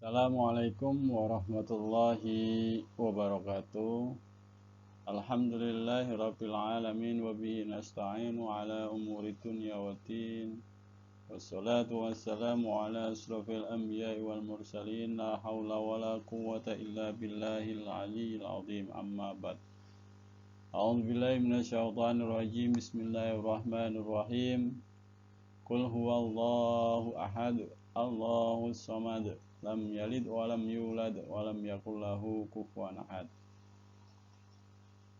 Assalamualaikum warahmatullahi wabarakatuh. Alhamdulillahirabbil alamin wa bihi nasta'inu ala umuri dunya waddin. Wassalatu wassalamu ala asrofil anbiya'i wal mursalin. La hawla wa la quwwata illa billahil aliyyil azim. Amma ba'd. A'udzu billahi minasyaitonir rajim. Bismillahirrahmanirrahim. Qul huwallahu ahad. Allahus samad. Lam yalid wa lam yulad wa lam yakul lahu kufuwan ahad.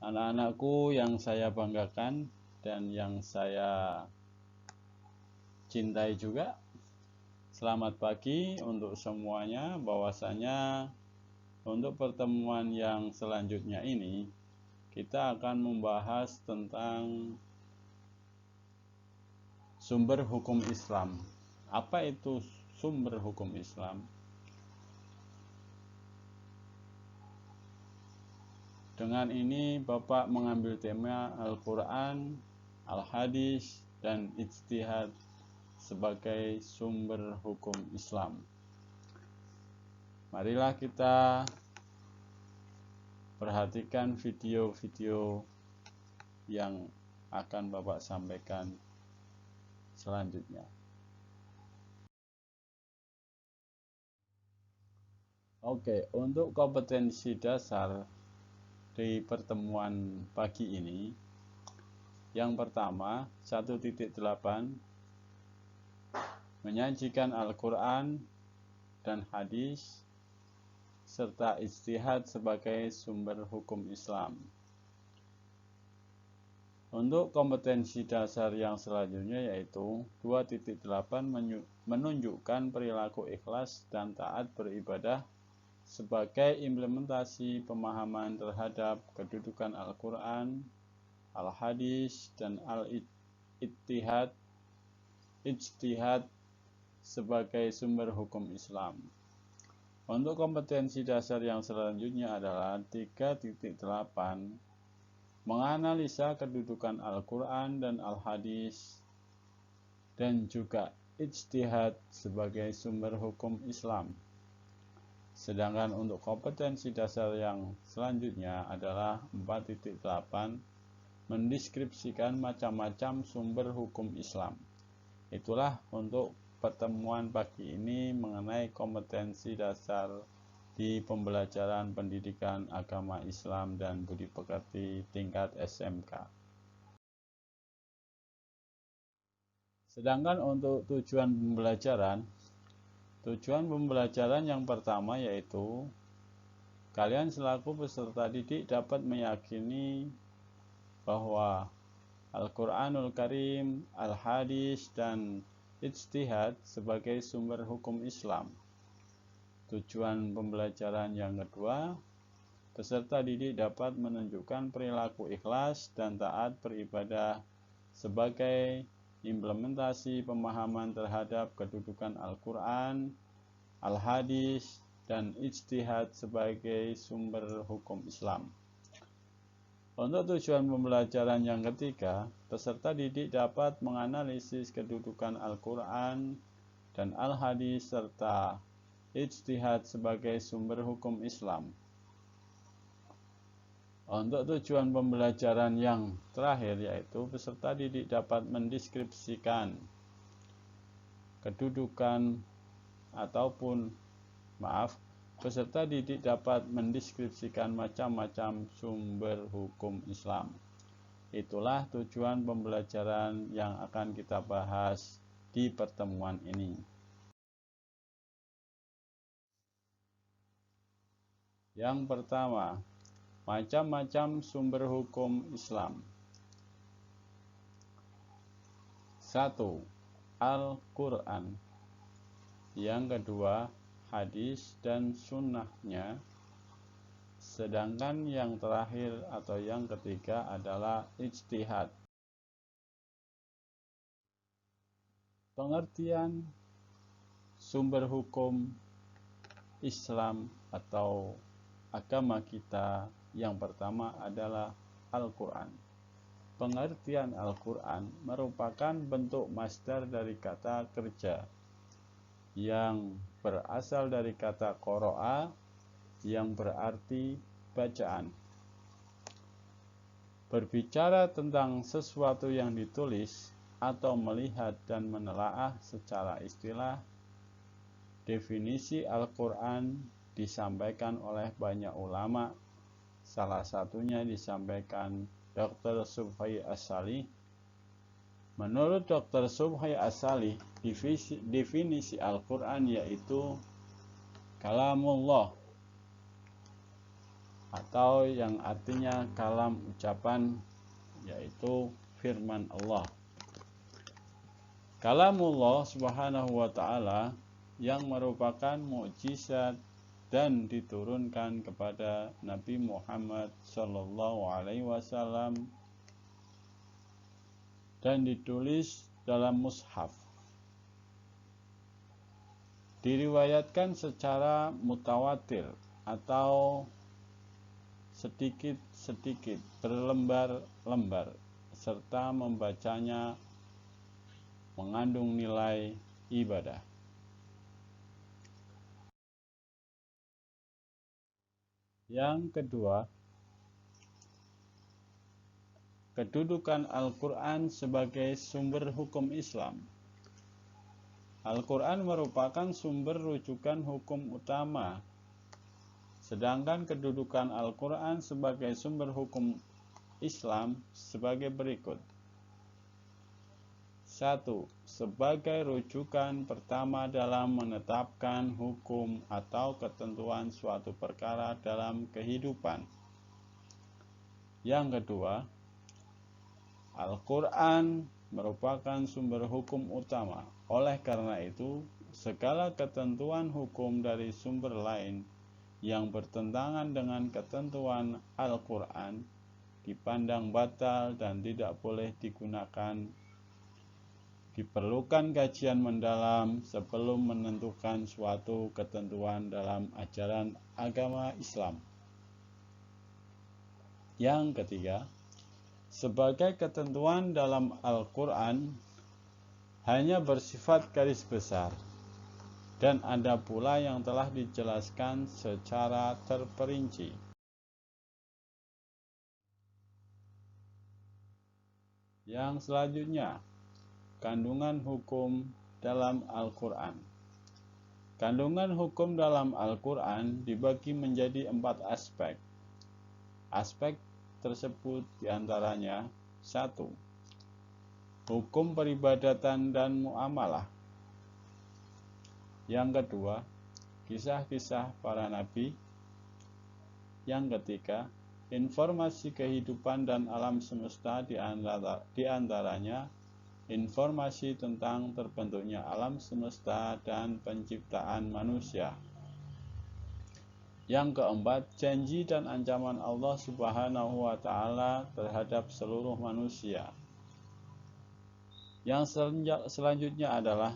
Anak-anakku yang saya banggakan dan yang saya cintai juga, selamat pagi untuk semuanya. Bahwasanya untuk pertemuan yang selanjutnya ini kita akan membahas tentang sumber hukum Islam. Apa itu sumber hukum Islam? Dengan ini Bapak mengambil tema Al-Quran, Al-Hadis, dan Ijtihad sebagai sumber hukum Islam. Marilah kita perhatikan video-video yang akan Bapak sampaikan selanjutnya. Oke, untuk kompetensi dasar di pertemuan pagi ini, yang pertama 1.8 menyajikan Al-Quran dan hadis serta ijtihad sebagai sumber hukum Islam. Untuk kompetensi dasar yang selanjutnya yaitu 2.8 menunjukkan perilaku ikhlas dan taat beribadah sebagai implementasi pemahaman terhadap kedudukan Al-Quran, Al-Hadis, dan Ijtihad sebagai sumber hukum Islam. Untuk kompetensi dasar yang selanjutnya adalah 3.8 menganalisa kedudukan Al-Quran dan Al-Hadis dan juga ijtihad sebagai sumber hukum Islam. Sedangkan untuk kompetensi dasar yang selanjutnya adalah 4.8 mendeskripsikan macam-macam sumber hukum Islam. Itulah untuk pertemuan pagi ini mengenai kompetensi dasar di pembelajaran pendidikan agama Islam dan budi pekerti tingkat SMK. Sedangkan untuk tujuan pembelajaran yang pertama yaitu kalian selaku peserta didik dapat meyakini bahwa Al-Quranul Karim, Al-Hadis, dan Ijtihad sebagai sumber hukum Islam. Tujuan pembelajaran yang kedua, peserta didik dapat menunjukkan perilaku ikhlas dan taat beribadah sebagai implementasi pemahaman terhadap kedudukan Al-Quran, Al-Hadis, dan Ijtihad sebagai sumber hukum Islam. Untuk tujuan pembelajaran yang ketiga, peserta didik dapat menganalisis kedudukan Al-Quran dan Al-Hadis serta Ijtihad sebagai sumber hukum Islam. Untuk tujuan pembelajaran yang terakhir yaitu peserta didik dapat mendeskripsikan peserta didik dapat mendeskripsikan macam-macam sumber hukum Islam. Itulah tujuan pembelajaran yang akan kita bahas di pertemuan ini. Yang pertama, macam-macam sumber hukum Islam. 1. Al-Quran. Yang kedua, hadis dan sunnahnya. Sedangkan yang terakhir atau yang ketiga adalah ijtihad. Pengertian sumber hukum Islam atau agama kita yang pertama adalah Al-Quran. Pengertian Al-Quran merupakan bentuk masdar dari kata kerja yang berasal dari kata qara'a yang berarti bacaan. Berbicara tentang sesuatu yang ditulis atau melihat dan menelaah secara istilah, definisi Al-Quran disampaikan oleh banyak ulama. Salah satunya disampaikan Dr. Subhai As-Salih. Menurut Dr. Subhai As-Salih, definisi Al-Quran yaitu kalamullah, atau yang artinya kalam ucapan, yaitu firman Allah. Kalamullah subhanahu wa ta'ala yang merupakan mukjizat dan diturunkan kepada Nabi Muhammad sallallahu alaihi wasallam dan ditulis dalam mushaf. Diriwayatkan secara mutawatir atau sedikit-sedikit berlembar-lembar, serta membacanya mengandung nilai ibadah. Yang kedua, kedudukan Al-Quran sebagai sumber hukum Islam. Al-Quran merupakan sumber rujukan hukum utama. Sedangkan kedudukan Al-Quran sebagai sumber hukum Islam sebagai berikut. 1. Sebagai rujukan pertama dalam menetapkan hukum atau ketentuan suatu perkara dalam kehidupan. Yang kedua, Al-Quran merupakan sumber hukum utama. Oleh karena itu, segala ketentuan hukum dari sumber lain yang bertentangan dengan ketentuan Al-Quran dipandang batal dan tidak boleh digunakan. Diperlukan kajian mendalam sebelum menentukan suatu ketentuan dalam ajaran agama Islam. Yang ketiga, sebagai ketentuan dalam Al-Quran hanya bersifat garis besar, dan ada pula yang telah dijelaskan secara terperinci. Yang selanjutnya, kandungan hukum dalam Al-Quran. Kandungan hukum dalam Al-Quran dibagi menjadi 4 aspek. Aspek tersebut diantaranya: 1. Hukum peribadatan dan muamalah. Yang kedua, kisah-kisah para nabi. Yang ketiga, informasi kehidupan dan alam semesta, di antaranya informasi tentang terbentuknya alam semesta dan penciptaan manusia. Yang keempat, janji dan ancaman Allah Subhanahu wa ta'ala terhadap seluruh manusia. Yang selanjutnya adalah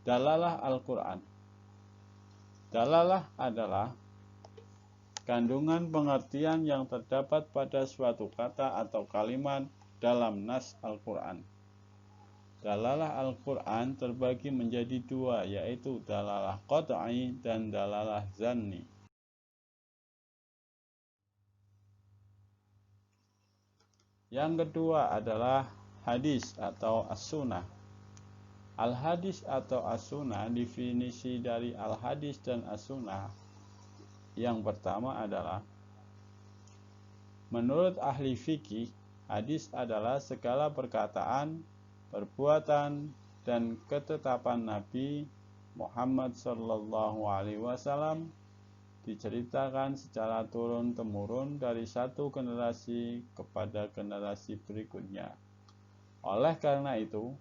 dalalah Al-Quran. Dalalah adalah kandungan pengertian yang terdapat pada suatu kata atau kalimat dalam nas Al-Quran. Dalalah Al-Quran terbagi menjadi 2, yaitu dalalah qat'i dan dalalah zanni. Yang kedua adalah hadis atau as-sunnah. Al-hadis atau as-sunnah, definisi dari al-hadis dan as-sunnah yang pertama adalah, menurut ahli fikih, hadis adalah segala perkataan, perbuatan, dan ketetapan Nabi Muhammad SAW diceritakan secara turun-temurun dari satu generasi kepada generasi berikutnya. Oleh karena itu,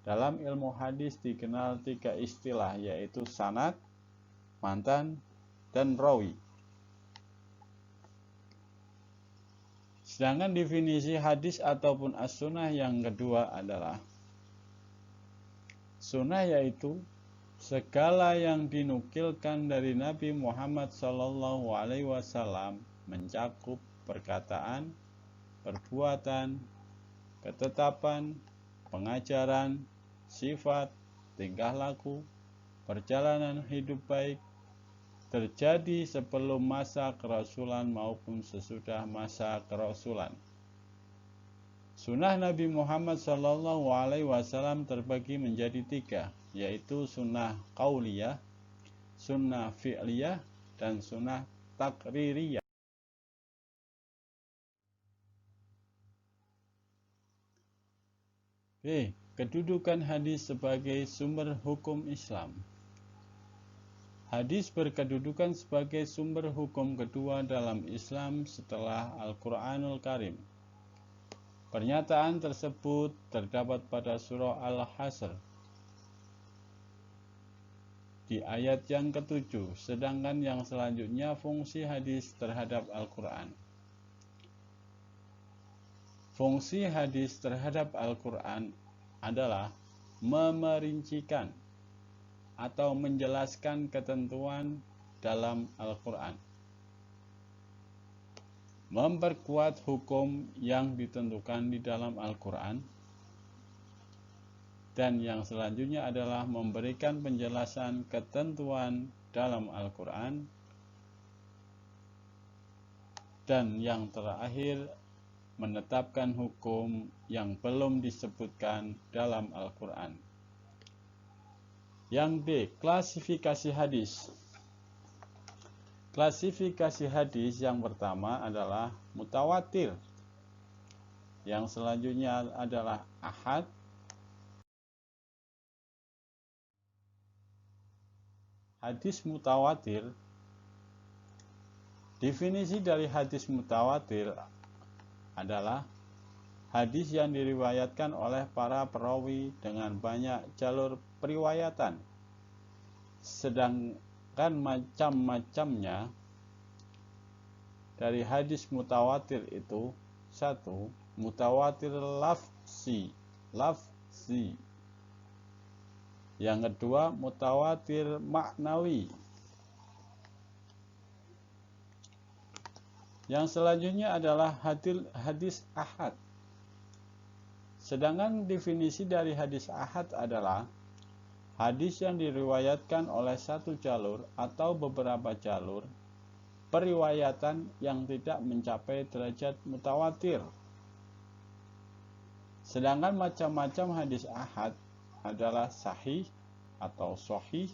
dalam ilmu hadis dikenal 3 istilah, yaitu sanad, matan, dan rawi. Sedangkan definisi hadis ataupun as-sunnah yang kedua adalah, sunnah yaitu segala yang dinukilkan dari Nabi Muhammad SAW mencakup perkataan, perbuatan, ketetapan, pengajaran, sifat, tingkah laku, perjalanan hidup baik terjadi sebelum masa kerasulan maupun sesudah masa kerasulan. Sunnah Nabi Muhammad SAW terbagi menjadi 3, yaitu sunnah qauliyah, sunnah fi'liyah, dan sunnah takririyah. B. Kedudukan hadis sebagai sumber hukum Islam. Hadis berkedudukan sebagai sumber hukum kedua dalam Islam setelah Al-Quranul Karim. Pernyataan tersebut terdapat pada surah Al-Hasr di ayat yang ke-7, sedangkan yang selanjutnya fungsi hadis terhadap Al-Quran. Fungsi hadis terhadap Al-Quran adalah memerincikan atau menjelaskan ketentuan dalam Al-Quran, memperkuat hukum yang ditentukan di dalam Al-Quran, dan yang selanjutnya adalah memberikan penjelasan ketentuan dalam Al-Quran, dan yang terakhir menetapkan hukum yang belum disebutkan dalam Al-Quran. Yang D. Klasifikasi hadis. Klasifikasi hadis yang pertama adalah mutawatir. Yang selanjutnya adalah ahad. Hadis mutawatir. Definisi dari hadis mutawatir adalah hadis yang diriwayatkan oleh para perawi dengan banyak jalur periwayatan, sedangkan macam-macamnya dari hadis mutawatir itu: 1. Mutawatir lafzi. Yang kedua, mutawatir maknawi. Yang selanjutnya adalah hadis ahad. Sedangkan definisi dari hadis ahad adalah hadis yang diriwayatkan oleh satu jalur atau beberapa jalur periwayatan yang tidak mencapai derajat mutawatir. Sedangkan macam-macam hadis ahad adalah sahih atau sahih,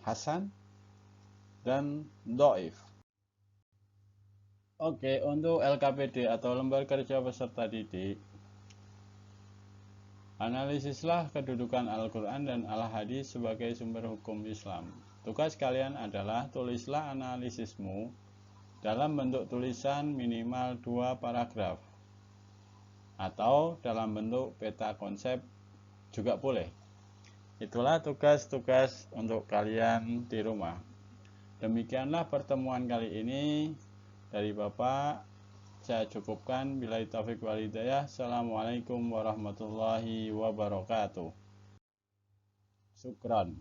hasan, dan dhaif. Oke, untuk LKPD atau Lembar Kerja Peserta Didik, analisislah kedudukan Al-Quran dan Al-Hadis sebagai sumber hukum Islam. Tugas kalian adalah tulislah analisismu dalam bentuk tulisan minimal 2 paragraf atau dalam bentuk peta konsep juga boleh. Itulah tugas-tugas untuk kalian di rumah. Demikianlah pertemuan kali ini dari Bapak. Saya cukupkan. Billahi taufiq wal hidayah. Assalamualaikum warahmatullahi wabarakatuh. Syukran.